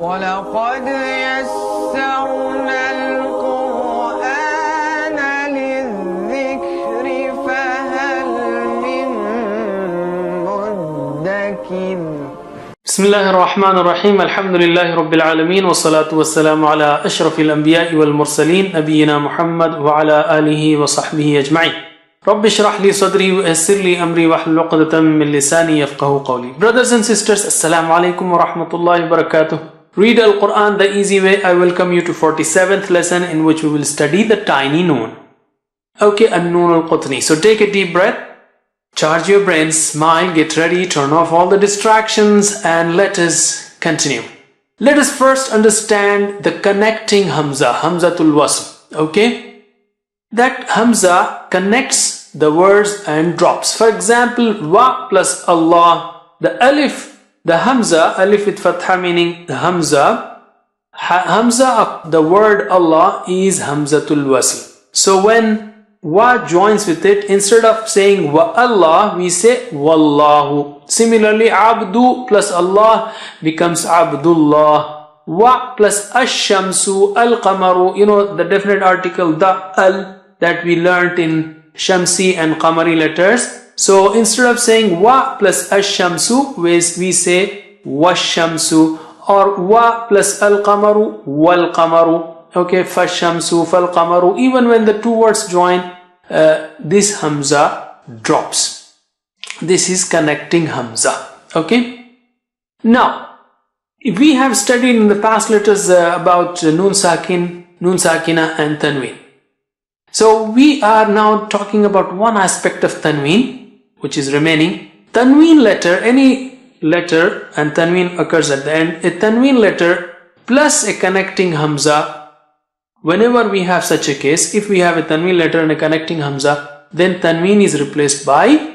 وَلَقَدْ يَسَّرْنَا الْقُرْآنَ لِلذِّكْرِ فَهَلْ مِن مُّدَّكِرٍ. بسم الله الرحمن الرحيم. الحمد لله رب العالمين والصلاة والسلام على أشرف الأنبياء والمرسلين نبينا محمد وعلى آله وصحبه أجمعين. رب اشرح لي صدري ويسر لي أمري واحلل عقدة من لساني يفقهوا قولي. Brothers and sisters, Assalamu alaikum wa rahmatullahi wa barakatuh. Read Al-Quran the easy way. I welcome you to 47th lesson in which we will study the tiny noon. Okay, An-Noon Al-Qutni. So take a deep breath. Charge your brain, smile, get ready, turn off all the distractions, and let us continue. Let us first understand the connecting Hamza, Hamzatul Wasl. Okay? That Hamza connects the words and drops. For example, Wa plus Allah, the Alif, the Hamza, Alif with Fatha meaning the Hamza of the word Allah is Hamzatul Wasl. So when Wa joins with it, instead of saying Wa Allah, we say Wallahu. Similarly, Abdu plus Allah becomes Abdullah. Wa plus Ash-Shamsu, Al-Qamaru, you know the definite article, the Al that we learnt in Shamsi and Qamari letters. So instead of saying Wa plus Ash-Shamsu, we say Wash-Shamsu, or Wa plus Al-Qamaru, Wal-Qamaru. Okay, Fash-Shamsu, Fal-Qamaru. Even when the two words join, this Hamza drops. This is connecting Hamza. Okay. Now, we have studied in the past letters about Noon Sakin, Noon Sakina and Tanween. So we are now talking about one aspect of Tanween, which is remaining. Tanween letter, any letter, and Tanween occurs at the end. A Tanween letter plus a connecting Hamza. Whenever we have such a case, if we have a Tanween letter and a connecting Hamza, then Tanween is replaced by,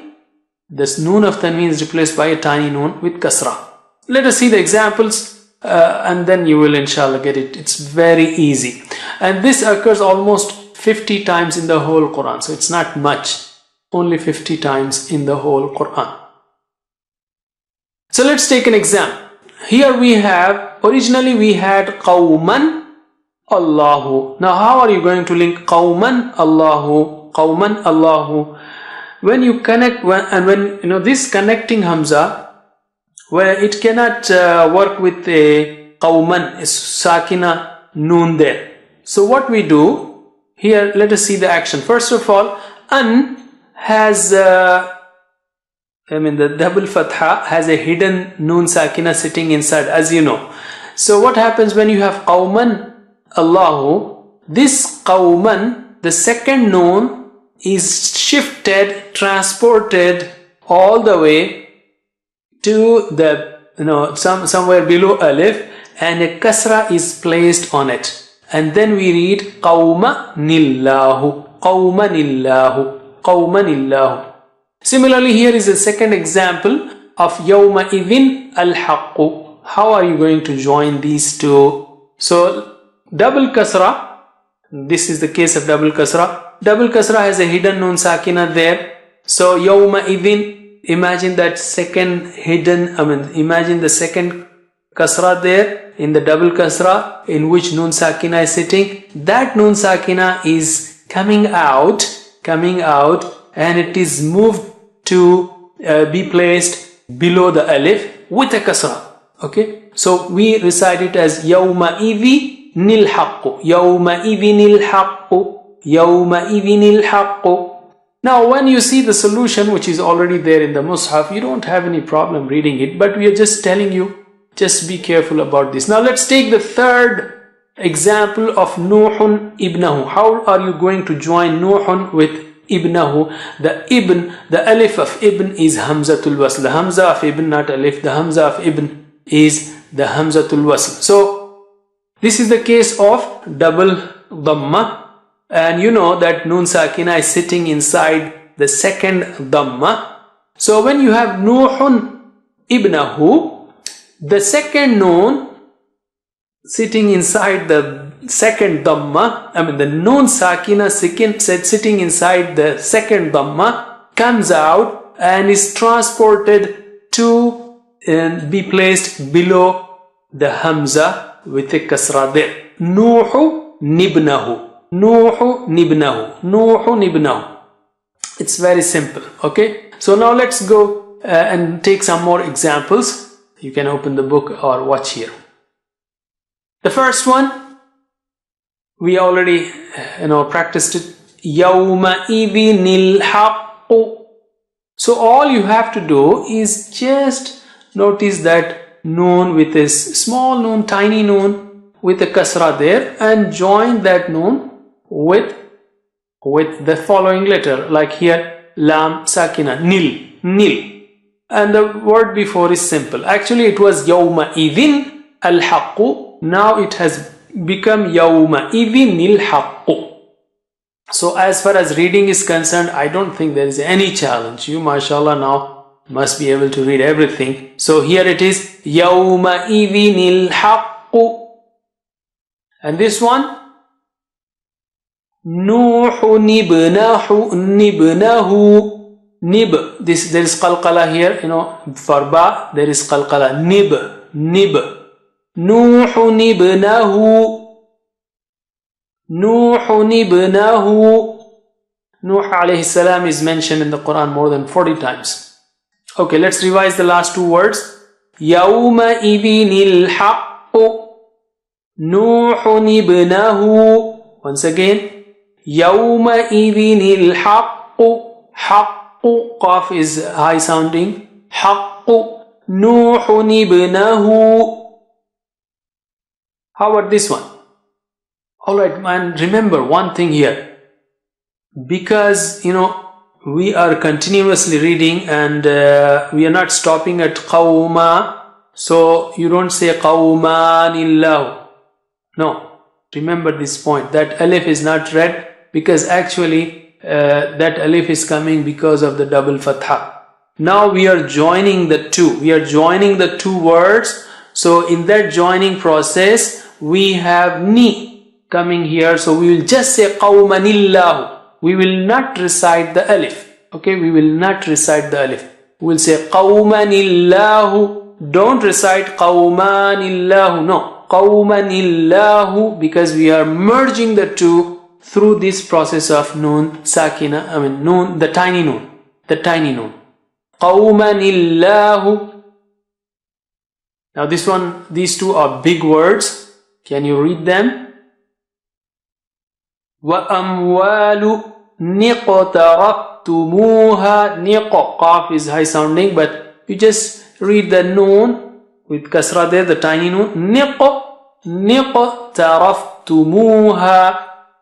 this Noon of Tanween is replaced by a tiny Noon with Kasra. Let us see the examples and then you will inshallah get it. It's very easy. And this occurs almost 50 times in the whole Quran. So it's not much. Only 50 times in the whole Quran. So let's take an example. Here we have, originally we had Qawman Allahu. Now how are you going to link Qawman Allahu, Qawman Allahu? When you connect, when you know this connecting Hamza, where it cannot work with a Qawman, a Sakina Noon there. So what we do, here let us see the action. First of all, An has, the double Fatha has a hidden Noon Sakina sitting inside, as you know. So what happens when you have Qawman Allahu, this Qawman, the second Noon is shifted, transported all the way to the, somewhere below Alif, and a Kasra is placed on it. And then we read Qawmanillahu, Qawmanillahu, Qawmanillahu. Similarly, here is a second example of Yawma Idhin Al-Haqqu. How are you going to join these two? So, double Kasra, this is the case of double Kasra. Double Kasra has a hidden Noon Sakina there. So, Yawma Idhin, imagine that second hidden, imagine the second Kasra there in the double Kasra in which Noon Sakina is sitting. That Noon Sakina is coming out and it is moved to be placed below the Alif with a Kasra. Okay, so we recite it as Yawma Idhinil Haqqu, Yawma Idhinil Haqqu, Yawma Idhinil Haqqu. Now when you see the solution which is already there in the Mus'haf, you don't have any problem reading it, but we are just telling you, just be careful about this. Now let's take the third example of Nuhun Ibnahu. How are you going to join Nuhun with Ibnahu? The Ibn, the Alif of Ibn is Hamzatul Wasl. The Hamza of Ibn, not Alif, the Hamza of Ibn is the Hamzatul Wasl. So this is the case of double Dhamma, and you know that Noon Sakina is sitting inside the second Dhamma. So when you have Nuhun Ibnahu, the second Noon sitting inside the second Dhamma, the Noon Sakina sitting inside the second Dhamma comes out and is transported to be placed below the hamza with a kasra there. Nuhu nibnahu. Nuhu nibnahu. Nuhu nibnahu. It's very simple. Okay. So now let's go and take some more examples. You can open the book or watch here. The first one, we already practiced it. Yawma idhinil haqqu. So all you have to do is just notice that noon with this small noon, tiny noon with a kasra there, and join that noon with the following letter, like here lam sakina, nil, nil, and the word before is simple. Actually it was yawma idhin al haqqu. Now it has become yawma idhinil haqqu. So as far as reading is concerned, I don't think there is any challenge. You, mashallah, now must be able to read everything. So here it is yawma idhinil haqqu. And this one, Nuhu nibnahu, nibnahu, nib. There is qalqala here, for ba there is qalqala. Nib, nib. Nuhu nibnahu. Nuhu nibnahu. Nuh alayhi salam is mentioned in the Quran more than 40 times. Okay, let's revise the last two words. Yawma idhinil haqqu. Nuhu nibnahu. Once again. Yawma idhinil haqqu. Haqqu. Qaf is high sounding. Haqqu. Nuhu nibnahu. How about this one? Alright, man, remember one thing here. Because, we are continuously reading and we are not stopping at qawma. So, you don't say qawmanillahu. No. Remember this point. That alif is not read because actually that alif is coming because of the double fatha. Now we are joining the two. We are joining the two words. So, in that joining process, we have ni coming here, so we will just say qawmanillahu. We will not recite the alif. Okay, we will not recite the alif. We will say qawmanillahu. Don't recite qawmanillahu. No, qawmanillahu, because we are merging the two through this process of noon sakina. Noon, the tiny noon. The tiny noon. Qawmanillahu. Now this one, these two are big words. Can you read them? وَأَمْوَالُ نِقْتَرَفْتُمُوهَا. Niq, qaf is high sounding, but you just read the noon with kasra there, the tiny noon. Niq, نِقْتَرَفْتُمُوهَا.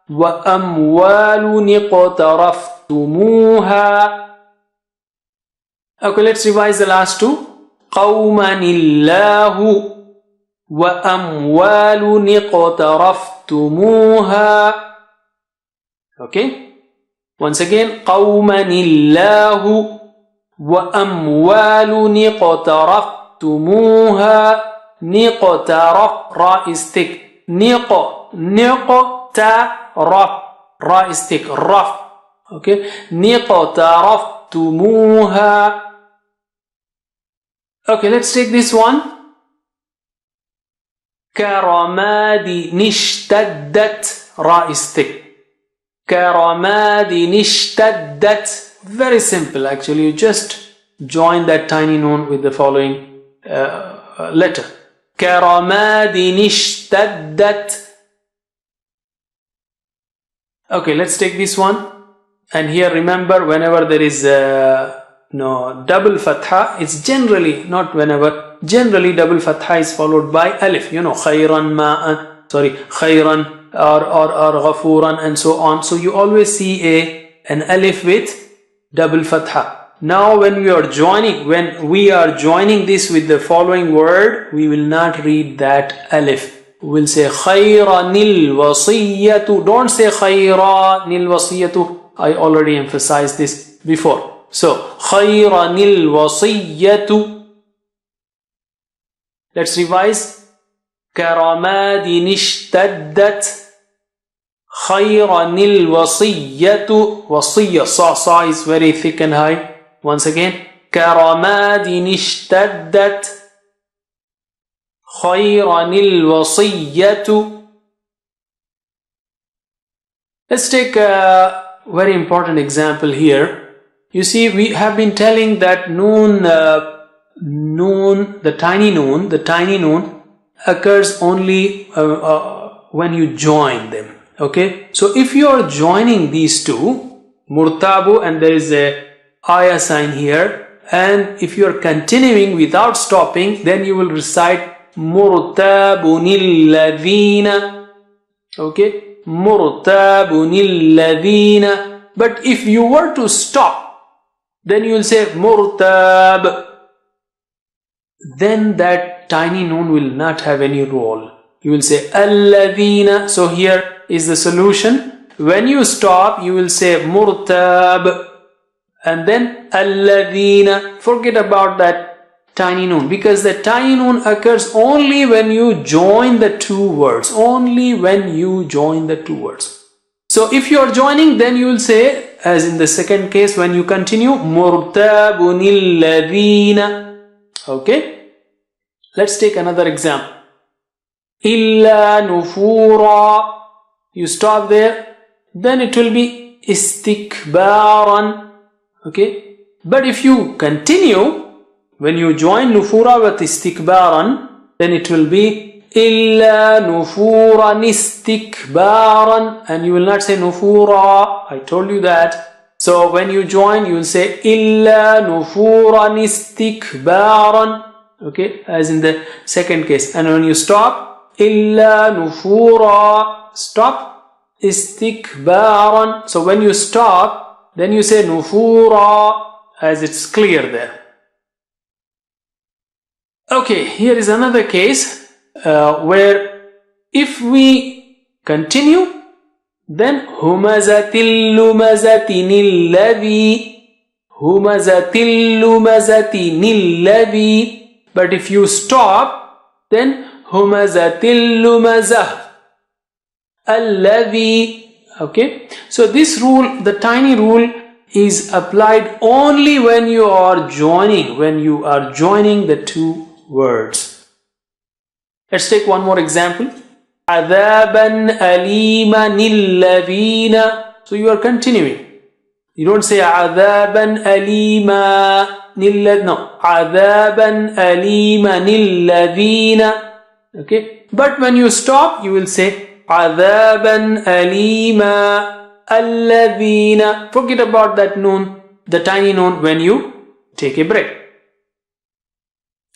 وَأَمْوَالُ نِقْتَرَفْتُمُوهَا. Okay, let's revise the last two. قَوْمَنِ وَأَمْوَالُ نِقْتَرَفْتُمُوهَا. Okay, once again, قَوْمَنِ وَأَمْوَالُ نِقْتَرَفْتُمُوهَا. نِقْتَرَف, ra is thick. نِقْتَرَف, ra is thick. Raf. Okay, نِقْتَرَفْتُمُوهَا. Okay, let's take this one. كَرَمَادٍ اشْتَدَّتْ, ra is thick. كَرَمَادٍ اشْتَدَّتْ. Very simple actually. You just join that tiny noon with the following letter. كَرَمَادٍ اشْتَدَّتْ. Okay, let's take this one. And here remember, whenever there is double fatha, it's generally, not whenever, generally double fatha is followed by alif. Khayran ma'an, khayran or ghafuran and so on. So you always see an alif with double fatha. Now when we are joining this with the following word, we will not read that alif. We will say khayranil wasiyatu. Don't say khayranil wasiyatu. I already emphasized this before. So khayranil wasiyatu. Let's revise. Karamadin ishtaddat. Khayranil wasiyatu. Wasiyya, sa is very thick and high. Once again, Karamadin ishtaddat. خيرا الوصية. Let's take a very important example here. You see, we have been telling that noon, the tiny noon occurs only when you join them. Okay, so if you are joining these two, murtabu, and there is a ayah sign here, and if you are continuing without stopping, then you will recite murtabunil ladhina. Okay, murtabunil ladhina. But if you were to stop, then you will say murtab. Then that tiny noon will not have any role. You will say alladhina. So here is the solution. When you stop, you will say murtab, and then alladhina. Forget about that tiny noon, because the tiny noon occurs only when you join the two words. Only when you join the two words. So if you are joining, then you will say, as in the second case, when you continue, murtabunil ladhina. Okay, let's take another example. Illa nufura. You stop there, then it will be istikbaran. Okay, but if you continue, when you join nufura with istikbaran, then it will be illa nufuran istikbaran, and you will not say nufura. I told you that. So when you join, you will say illa nufuran istikbaran. Okay, as in the second case. And when you stop, illa nufura, stop, istikbaran. So when you stop, then you say nufura, as it's clear there. Okay, here is another case where if we continue, then humazatil lumazatinil ladhi, humazatil lumazatinil ladhi. But if you stop, then humazatil lumazah alladhi. Okay, so this rule, the tiny rule, is applied only when you are joining, the two words. Let's take one more example. Adhaban aliman illadhina. So you are continuing. You don't say adhaban alima nilladhina. No, adhaban aliman illadhina. Okay, but when you stop, you will say adhaban alima alladhina. Forget about that noon, the tiny noon, when you take a break.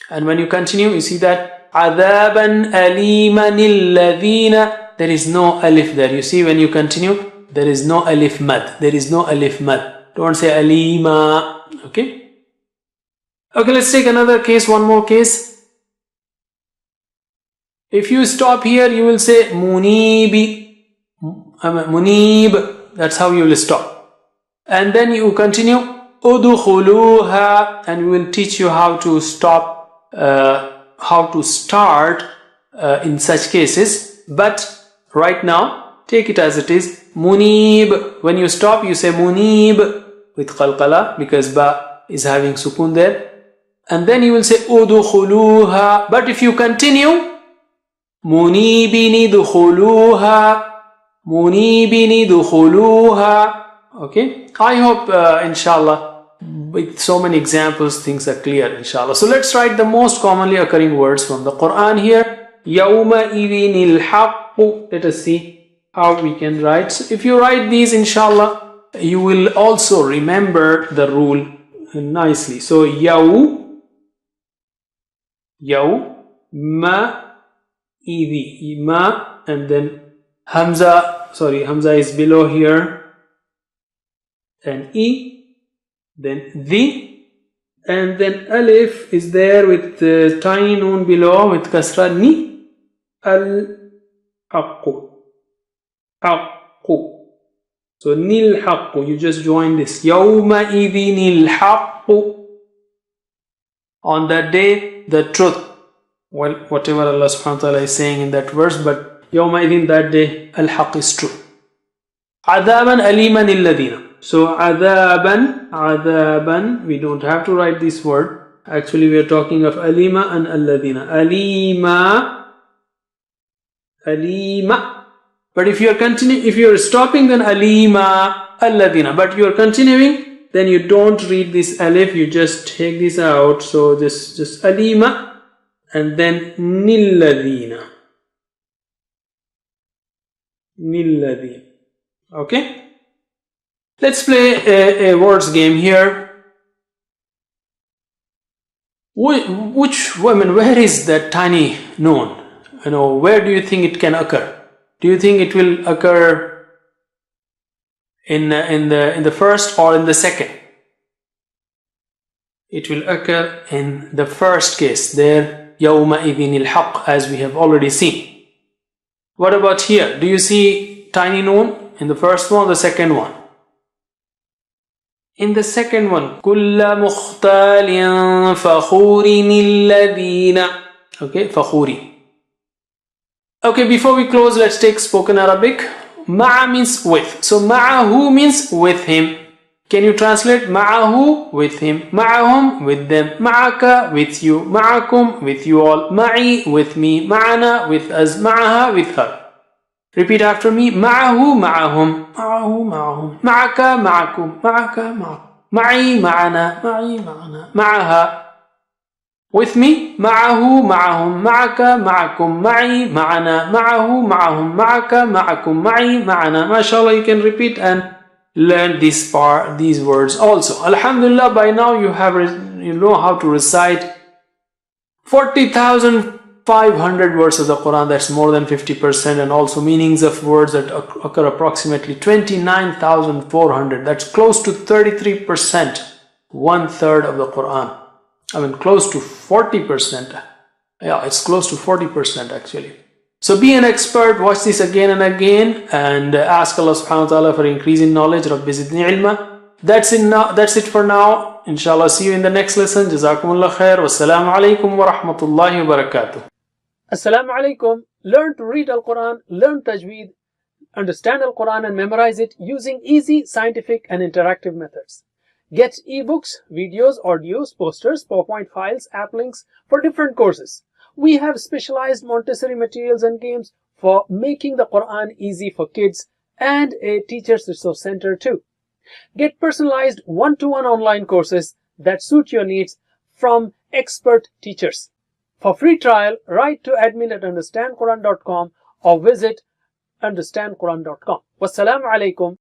And when you continue, you see that Adhaban aliman illadhina. There is no alif there. You see, when you continue, there is no alif mad. There is no alif mad. Don't say alima. Okay. Okay, let's take another case, one more case. If you stop here, you will say munibi. Munib. That's how you will stop. And then you continue udkhuluha, and we will teach you how to stop, how to start in such cases. But right now, take it as it is. Munib. When you stop, you say munib with qalqala, because ba is having sukun there. And then you will say udkhuluha. But if you continue, munibini dukhuluha, munibini dukhuluha. Okay, I hope inshallah with so many examples things are clear, inshallah. So let's write the most commonly occurring words from the Quran here. Yawma idhinil haqqu. Let us see how we can write. So if you write these, inshallah, you will also remember the rule nicely. So ma idhi, ma, and then hamza, hamza is below here, and then the, and then alif is there with the tiny noon below with kasra, ni, al-haqqu, haqqu. So nil haqqu, you just join this. Yawma idhinil haqqu. On that day, the truth. Well, whatever Allah subhanahu wa ta'ala is saying in that verse, but yawma idhin, that day, al-haqq is true. Adhaban aliman illadhina. So adhaban, we don't have to write this word. Actually, we are talking of alima and alladhina. Alima. But if you are stopping, then alima, alladhina. But you are continuing, then you don't read this alif, you just take this out. So this just alima and then nilladhina. Nilladhina. Okay? Let's play a words game here. Where is that tiny noon? Where do you think it can occur? Do you think it will occur in the first or in the second? It will occur in the first case. There, yawma idhinil haqq, as we have already seen. What about here? Do you see tiny noon in the first one or the second one? In the second one, kulla mukhtalin fakhurin alladhina. Okay, fakhuri. Okay, before we close, let's take spoken Arabic. Ma'a means with. So ma'ahu means with him. Can you translate ma'ahu with him? Ma'ahum with them. Ma'aka with you. Ma'akum with you all. Ma'i with me. Ma'ana with us. Ma'aha with her. Repeat after me. Ma'ahu ma'ahum. Ma'ahu ma'ahum. Ma'aka ma'akum. Ma'aka ma'akum. Ma'i ma'ana. Ma'i ma'ana. Ma'aha. With me, ma'ahu, ma'ahum, ma'aka, ma'akum, ma'i, ma'ana, ma'ahu, ma'ahum, ma'aka, ma'akum, ma'i, ma'ana. MashaAllah, you can repeat and learn these words also. Alhamdulillah, by now you know how to recite 40,500 words of the Quran. That's more than 50%, and also meanings of words that occur approximately 29,400. That's close to 33%, 1/3 of the Quran. Close to 40%. Yeah, it's close to 40% actually. So be an expert, watch this again and again, and ask Allah subhanahu wa ta'ala for increasing knowledge. Rabbi zidni ilma. That's it for now. Inshallah, see you in the next lesson. Jazakumullah khair. Wassalamu alaikum wa rahmatullahi wa barakatuh. Assalamu alaikum. Learn to read Al-Quran, learn Tajweed, understand Al-Quran and memorize it using easy, scientific and interactive methods. Get ebooks, videos, audios, posters, PowerPoint files, app links for different courses. We have specialized Montessori materials and games for making the Quran easy for kids, and a Teachers Resource Center too. Get personalized one-to-one online courses that suit your needs from expert teachers. For free trial, write to admin@understandquran.com or visit understandquran.com. Wassalamu alaikum